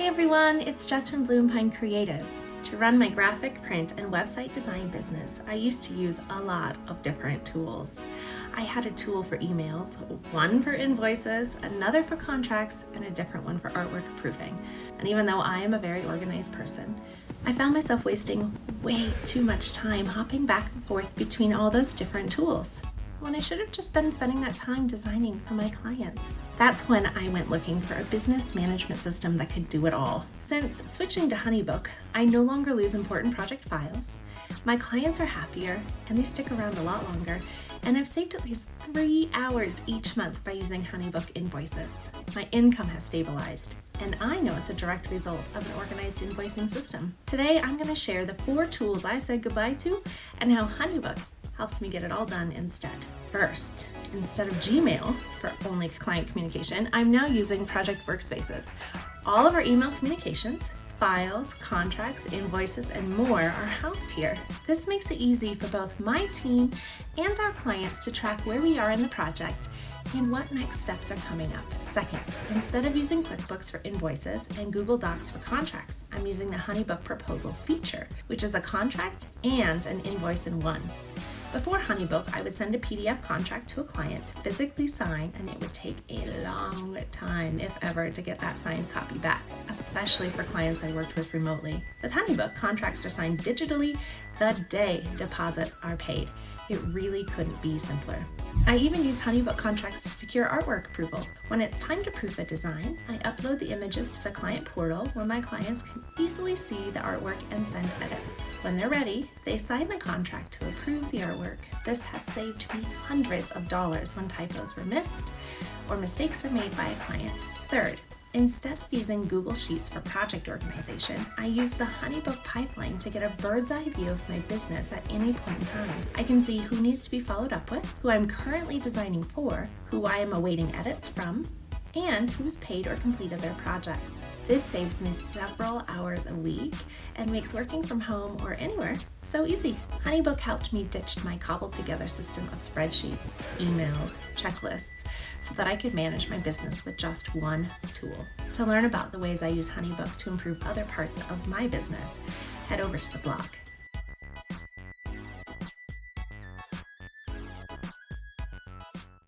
Hey everyone, it's Jess from Blue+Pine Creative. To run my graphic, print, and website design business, I used to use a lot of different tools. I had a tool for emails, one for invoices, another for contracts, and a different one for artwork proofing. And even though I am a very organized person, I found myself wasting way too much time hopping back and forth between all those different tools, when I should have just been spending that time designing for my clients. That's when I went looking for a business management system that could do it all. Since switching to HoneyBook, I no longer lose important project files, my clients are happier, and they stick around a lot longer, and I've saved at least 3 hours each month by using HoneyBook invoices. My income has stabilized, and I know it's a direct result of an organized invoicing system. Today, I'm going to share the 4 tools I said goodbye to and how HoneyBook helps me get it all done instead. First, instead of Gmail for only client communication, I'm now using Project Workspaces. All of our email communications, files, contracts, invoices, and more are housed here. This makes it easy for both my team and our clients to track where we are in the project and what next steps are coming up. Second, instead of using QuickBooks for invoices and Google Docs for contracts, I'm using the HoneyBook proposal feature, which is a contract and an invoice in one. Before HoneyBook, I would send a PDF contract to a client, physically sign, and it would take a long time, if ever, to get that signed copy back, especially for clients I worked with remotely. With HoneyBook, contracts are signed digitally the day deposits are paid. It really couldn't be simpler. I even use HoneyBook contracts to secure artwork approval. When it's time to proof a design, I upload the images to the client portal where my clients can easily see the artwork and send edits. When they're ready, they sign the contract to approve the artwork. This has saved me hundreds of dollars when typos were missed or mistakes were made by a client. Third, instead of using Google Sheets for project organization, I use the HoneyBook pipeline to get a bird's eye view of my business at any point in time. I can see who needs to be followed up with, who I'm currently designing for, who I am awaiting edits from, and who's paid or completed their projects. This saves me several hours a week and makes working from home or anywhere so easy. HoneyBook helped me ditch my cobbled-together system of spreadsheets, emails, checklists, so that I could manage my business with just one tool. To learn about the ways I use HoneyBook to improve other parts of my business, head over to the blog.